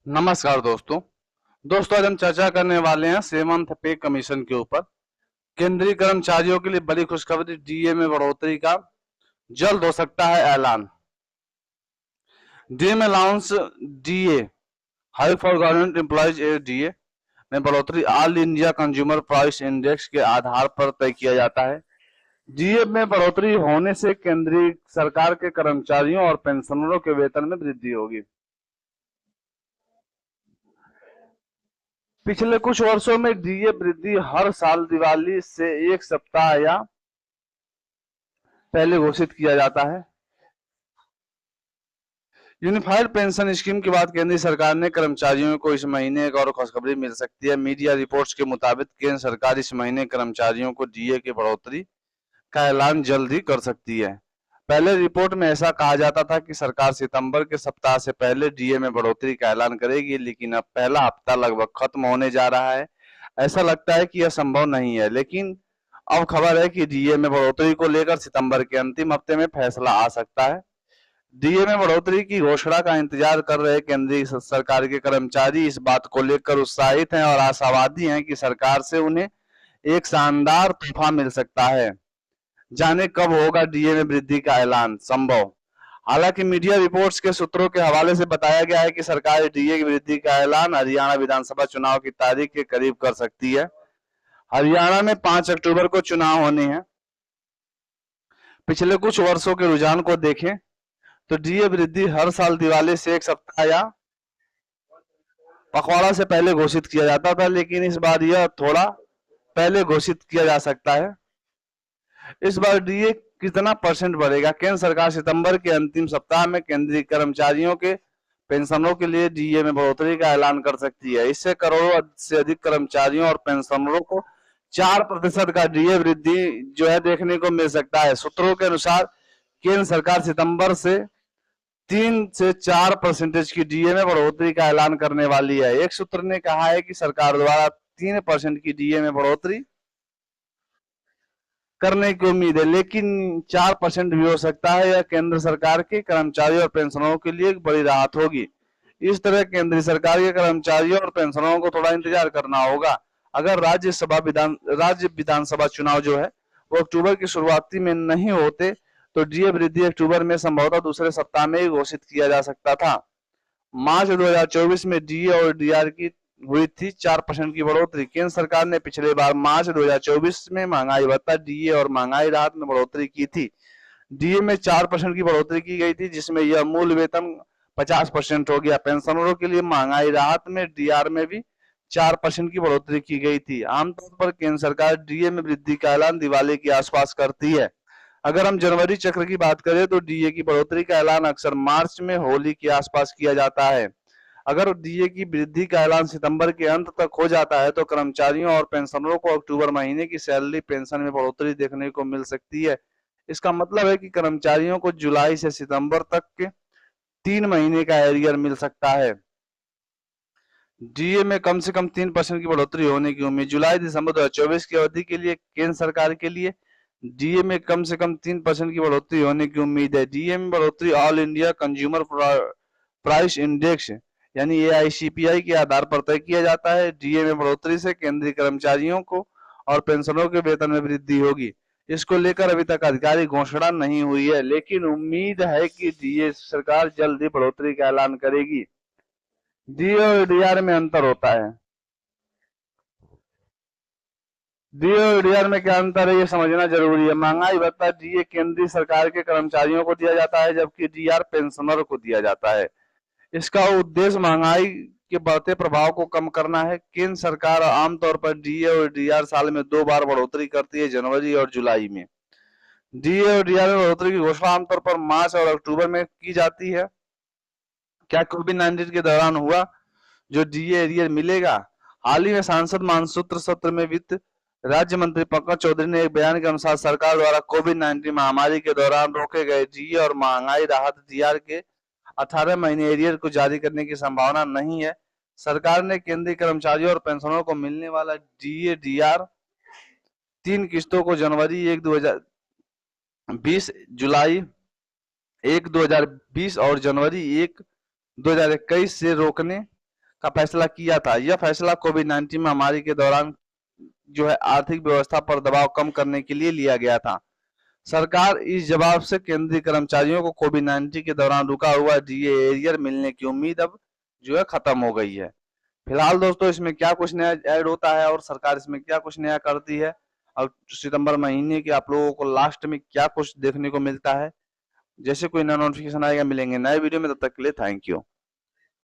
नमस्कार दोस्तों आज हम चर्चा करने वाले हैं 7th पे कमीशन के ऊपर। केंद्रीय कर्मचारियों के लिए बड़ी खुशखबरी, डीए में बढ़ोतरी का जल्द हो सकता है ऐलान। डीए में allowance DA high for government employees DA में बढ़ोतरी all India consumer price index के आधार पर तय किया जाता है। डीए में बढ़ोतरी होने से केंद्रीय सरकार के कर्मचारियों और पेंशनरों के वेतन में वृद्धि होगी। पिछले कुछ वर्षों में डीए वृद्धि हर साल दिवाली से एक सप्ताह या पहले घोषित किया जाता है। यूनिफाइड पेंशन स्कीम की बात केंद्र सरकार ने कर्मचारियों को इस महीने एक और खुशखबरी मिल सकती है। मीडिया रिपोर्ट्स के मुताबिक केंद्र सरकार इस महीने कर्मचारियों को डीए की बढ़ोतरी का ऐलान जल्द ही कर सकती है। पहले रिपोर्ट में ऐसा कहा जाता था कि सरकार सितंबर के सप्ताह से पहले डीए में बढ़ोतरी का ऐलान करेगी, लेकिन अब पहला हफ्ता लगभग खत्म होने जा रहा है। ऐसा लगता है कि यह संभव नहीं है, लेकिन अब खबर है कि डीए में बढ़ोतरी को लेकर सितंबर के अंतिम हफ्ते में फैसला आ सकता है। डीए में बढ़ोतरी की घोषणा का इंतजार कर रहे केंद्रीय सरकार के कर्मचारी इस बात को लेकर उत्साहित हैं और आशावादी हैं कि सरकार से उन्हें एक शानदार तोहफा मिल सकता है। जाने कब होगा डीए में वृद्धि का ऐलान संभव। हालांकि मीडिया रिपोर्ट्स के सूत्रों के हवाले से बताया गया है कि सरकार डीए की वृद्धि का ऐलान हरियाणा विधानसभा चुनाव की तारीख के करीब कर सकती है। हरियाणा में 5 अक्टूबर को चुनाव होने हैं। पिछले कुछ वर्षों के रुझान को देखें तो डीए वृद्धि हर साल दिवाली से एक सप्ताह या पखवाड़ा से पहले घोषित किया जाता था, लेकिन इस बार यह थोड़ा पहले घोषित किया जा सकता है। इस बार डीए कितना परसेंट बढ़ेगा? केंद्र सरकार सितंबर के अंतिम सप्ताह में केंद्रीय कर्मचारियों के पेंशनरों के लिए डीए में बढ़ोतरी का ऐलान कर सकती है। इससे करोड़ों से अधिक कर्मचारियों और पेंशनरों को 4% का डीए वृद्धि जो है देखने को मिल सकता है। सूत्रों के अनुसार केंद्र सरकार सितंबर से 3 से 4% की डीए में बढ़ोतरी का ऐलान करने वाली है। एक सूत्र ने कहा है कि सरकार द्वारा 3% की डीए में बढ़ोतरी करने की उम्मीद है, लेकिन 4% भी हो सकता है। यह केंद्र सरकार के कर्मचारियों और पेंशनरों के लिए एक बड़ी राहत होगी। इस तरह केंद्र सरकार के कर्मचारियों और पेंशनरों को थोड़ा इंतजार करना होगा। अगर राज्य विधानसभा चुनाव जो है वो अक्टूबर की शुरुआती में नहीं होते तो डीए वृद्धि अक्टूबर में संभवतः दूसरे सप्ताह में ही घोषित किया जा सकता था। मार्च 2024 में डीए और डीआर की हुई थी 4% की बढ़ोतरी। केंद्र सरकार ने पिछले बार मार्च 2024 में महंगाई भत्ता, डीए और महंगाई राहत में बढ़ोतरी की थी। डीए में 4% की बढ़ोतरी की गई थी, जिसमें यह मूल वेतन 50% हो गया। पेंशनरों के लिए महंगाई राहत में डीआर में भी 4% की बढ़ोतरी की गई थी। आमतौर पर केंद्र सरकार डीए में वृद्धि का ऐलान दिवाली के आसपास करती है। अगर हम जनवरी चक्र की बात करें तो डीए की बढ़ोतरी का ऐलान अक्सर मार्च में होली के आसपास किया जाता है। अगर डीए की वृद्धि का ऐलान सितंबर के अंत तक हो जाता है तो कर्मचारियों और पेंशनरों को अक्टूबर महीने की सैलरी पेंशन में बढ़ोतरी देखने को मिल सकती है। इसका मतलब है कि कर्मचारियों को जुलाई से सितंबर तक के 3 महीने का एरियर मिल सकता है। डीए में कम से कम 3% की बढ़ोतरी होने की उम्मीद। जुलाई दिसंबर 2024 की अवधि के लिए केंद्र सरकार के लिए डीए में कम से कम 3% की बढ़ोतरी होने की उम्मीद है। डीए में बढ़ोतरी all India consumer price index यानी एआईसीपीआई के आधार पर तय किया जाता है। डीए में बढ़ोतरी से केंद्रीय कर्मचारियों को और पेंशनरों के वेतन में वृद्धि होगी। इसको लेकर अभी तक आधिकारिक घोषणा नहीं हुई है, लेकिन उम्मीद है कि डीए सरकार जल्द ही बढ़ोतरी का ऐलान करेगी। डीए और डीआर में अंतर होता है। डीए और डीआर में क्या अंतर है ये समझना जरूरी है। महंगाई भत्ता डीए केंद्रीय सरकार के कर्मचारियों को दिया जाता है, जबकि डीआर पेंशनर को दिया जाता है। इसका उद्देश्य महंगाई के बढ़ते प्रभाव को कम करना है। केंद्र सरकार आमतौर पर डीए और डीआर साल में 2 बार बढ़ोतरी करती है, जनवरी और जुलाई में। डीए और डीआर में बढ़ोतरी की घोषणा आमतौर पर मार्च और अक्टूबर में की जाती है। क्या कोविड-19 के दौरान हुआ जो डीए एरियर मिलेगा? हाल ही में सांसद मानसूत्र सत्र में वित्त राज्य मंत्री पंकज चौधरी ने एक बयान के अनुसार सरकार द्वारा कोविड-19 महामारी के दौरान रोके गए डीए और महंगाई राहत डीआर के 18 महीने एरियर को जारी करने की संभावना नहीं है। सरकार ने केंद्रीय कर्मचारियों और पेंशनरों को मिलने वाला डीए डीआर 3 किस्तों को जनवरी 1 2020, जुलाई 1 2020 और जनवरी 1 2021 से रोकने का फैसला किया था। यह फैसला कोविड-19 महामारी के दौरान जो है आर्थिक व्यवस्था पर दबाव कम करने के लिए लिया गया था। सरकार इस जवाब से केंद्रीय कर्मचारियों को कोविड-19 के दौरान रुका हुआ डीए एरियर मिलने की उम्मीद अब जो है खत्म हो गई है। फिलहाल दोस्तों इसमें क्या कुछ नया ऐड होता है और सरकार इसमें क्या कुछ नया करती है और सितंबर महीने के आप लोगों को लास्ट में क्या कुछ देखने को मिलता है, जैसे कोई नया नोटिफिकेशन आएगा मिलेंगे नए वीडियो में, तब तक के लिए थैंक यू।